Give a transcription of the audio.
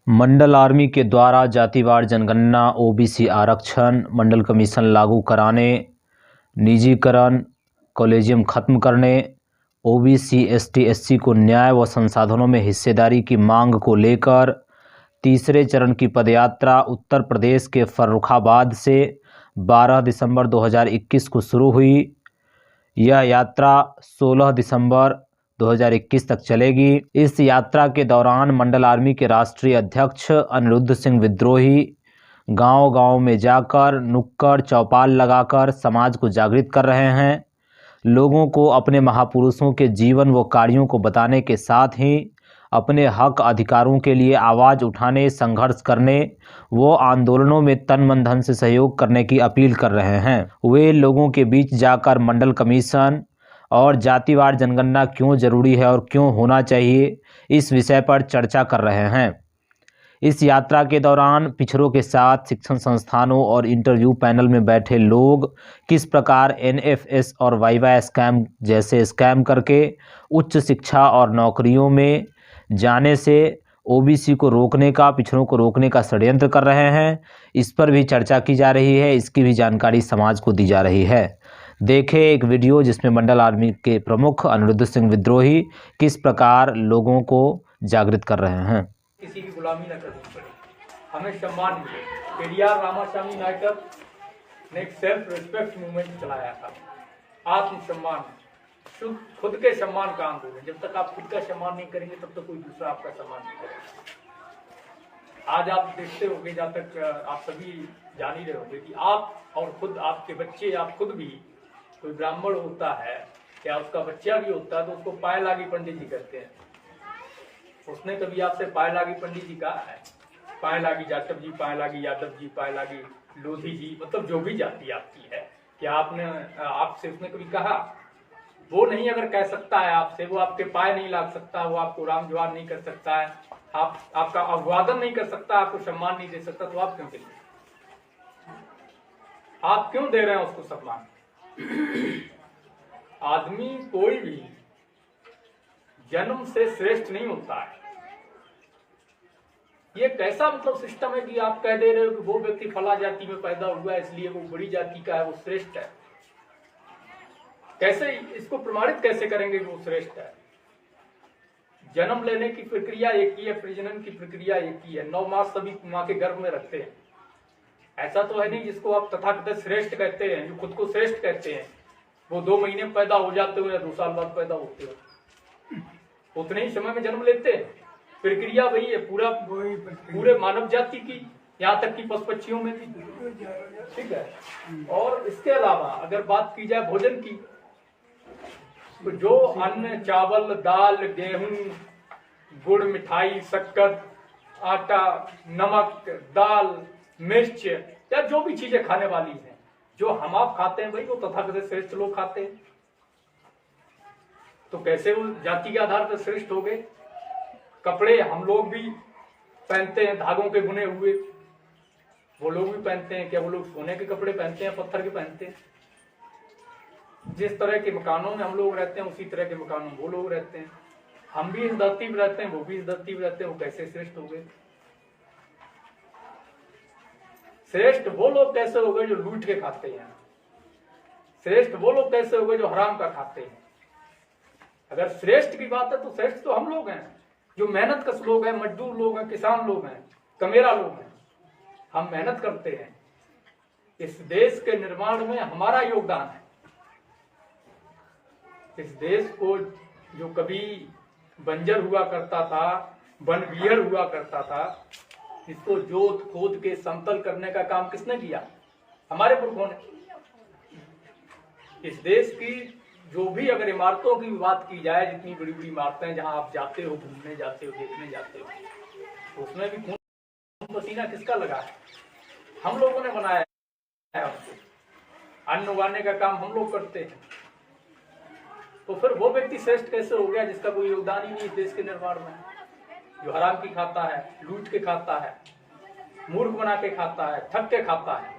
मंडल army के द्वारा जातिवार जनगणना, ओबीसी आरक्षण, मंडल कमीशन लागू कराने, निजीकरण, कॉलेजियम खत्म करने, ओबीसी, एसटी, एससी को न्याय व संसाधनों में हिस्सेदारी की मांग को लेकर तीसरे चरण की पदयात्रा उत्तर प्रदेश के फर्रुखाबाद से 12 दिसंबर 2021 को शुरू हुई। यह यात्रा 16 दिसंबर 2021 तक चलेगी। इस यात्रा के दौरान मंडल आर्मी के राष्ट्रीय अध्यक्ष अनिरुद्ध सिंह विद्रोही गांव-गांव में जाकर नुक्कड़ चौपाल लगाकर समाज को जागृत कर रहे हैं। लोगों को अपने महापुरुषों के जीवन व कार्यों को बताने के साथ ही अपने हक अधिकारों के लिए आवाज़ उठाने, संघर्ष करने व आंदोलनों में तन मन धन से सहयोग करने की अपील कर रहे हैं। वे लोगों के बीच जाकर मंडल कमीशन और जातिवार जनगणना क्यों जरूरी है और क्यों होना चाहिए, इस विषय पर चर्चा कर रहे हैं। इस यात्रा के दौरान पिछड़ों के साथ शिक्षण संस्थानों और इंटरव्यू पैनल में बैठे लोग किस प्रकार एनएफएस और वाइवा स्कैम जैसे स्कैम करके उच्च शिक्षा और नौकरियों में जाने से ओबीसी को रोकने का, पिछड़ों को रोकने का षड्यंत्र कर रहे हैं, इस पर भी चर्चा की जा रही है। इसकी भी जानकारी समाज को दी जा रही है। देखें एक वीडियो जिसमें मंडल आर्मी के प्रमुख अनिरुद्ध सिंह विद्रोही किस प्रकार लोगों को जागृत कर रहे हैं। किसी की गुलामी न करनी पड़े, हमें सम्मान मिले। पेरियार रामास्वामी नायकर ने एक सेल्फ रिस्पेक्ट मूवमेंट चलाया था, आत्मसम्मान, खुद के सम्मान का आंदोलन। जब तक आप खुद का सम्मान नहीं करेंगे तब तक कोई दूसरा आपका सम्मान नहीं करेगा। आज आप देखते होंगे, जहाँ तक आप सभी जान ही रहे होंगे कि आप और खुद आपके बच्चे, आप खुद भी, कोई ब्राह्मण होता है या उसका बच्चा भी होता है तो उसको पाए लागी पंडित जी कहते हैं। उसने कभी आपसे पाए लागी पंडित जी कहा है? पाए लागी जाटव जी, पाए लागी यादव जी, पाए लागी लोधी जी, मतलब जो भी जाति आपकी है, क्या आपसे उसने कभी कहा? वो नहीं अगर कह सकता है आपसे, वो आपके पाए नहीं लाग सकता, वो आपको राम जवान नहीं कर सकता है, आपका अभिवादन नहीं कर सकता, आपको सम्मान नहीं दे सकता, तो आप क्यों देंगे? आप क्यों दे रहे हैं उसको सम्मान? आदमी कोई भी जन्म से श्रेष्ठ नहीं होता है। ये कैसा मतलब सिस्टम है कि आप कह दे रहे हो कि वो व्यक्ति फला जाति में पैदा हुआ है इसलिए वो बड़ी जाति का है, वो श्रेष्ठ है? कैसे इसको प्रमाणित कैसे करेंगे कि वो श्रेष्ठ है? जन्म लेने की प्रक्रिया एक ही है, प्रजनन की प्रक्रिया एक ही है। 9 मास सभी माँ के गर्भ में रखते हैं। ऐसा तो है नहीं जिसको आप तथाकथित श्रेष्ठ कहते हैं, जो खुद को श्रेष्ठ कहते हैं, वो 2 महीने में पैदा हो जाते हो या 2 साल बाद पैदा होते हो, उतने ही समय में जन्म लेते हैं। प्रक्रिया वही है, पूरे मानव जाति की, यहाँ तक कि पशु पक्षियों में भी, ठीक है। और इसके अलावा अगर बात की जाए भोजन की, तो जो अन्न, चावल, दाल, गेहूं, गुड़, मिठाई, शक्कर, आटा, नमक, दाल, मिर्च या जो भी चीजें खाने वाली हैं, जो हम आप खाते हैं वही वो तथाकथित श्रेष्ठ लोग खाते हैं। तो कैसे वो जाति के आधार पर श्रेष्ठ हो गए? कपड़े हम लोग भी पहनते हैं, धागों के बुने हुए, वो लोग भी पहनते हैं। क्या वो लोग सोने के कपड़े पहनते हैं, पत्थर के पहनते हैं? जिस तरह के मकानों में हम लोग रहते हैं उसी तरह के मकानों में वो लोग रहते हैं। हम भी इस धरती में रहते हैं, वो भी इस धरती में रहते हैं, वो कैसे श्रेष्ठ हो गए? श्रेष्ठ वो लोग कैसे हो गए जो लूट के खाते हैं? श्रेष्ठ वो लोग कैसे हो गए जो हराम का खाते हैं? अगर श्रेष्ठ की बात है तो श्रेष्ठ तो हम लोग हैं, जो मेहनत कश लोग हैं, मजदूर लोग हैं, किसान लोग हैं, कमेरा लोग हैं। हम मेहनत करते हैं, इस देश के निर्माण में हमारा योगदान है। इस देश को जो कभी बंजर हुआ करता था, बनवियर हुआ करता था, इसको जोत खोद के समतल करने का काम किसने किया? हमारे पुरखों ने। इस देश की जो भी अगर इमारतों की बात की जाए, जितनी बड़ी बड़ी इमारतें जहां आप जाते हो, घूमने जाते हो, देखने जाते हो, तो उसमें भी खून पसीना किसका लगा है? हम लोगों ने बनाया है। अन्न उगाने का काम हम लोग करते हैं। तो फिर वो व्यक्ति श्रेष्ठ कैसे हो गया जिसका कोई योगदान ही नहीं इस देश के निर्माण में, जो हराम की खाता है, लूट के खाता है, मूर्ख बना के खाता है, ठग के खाता है?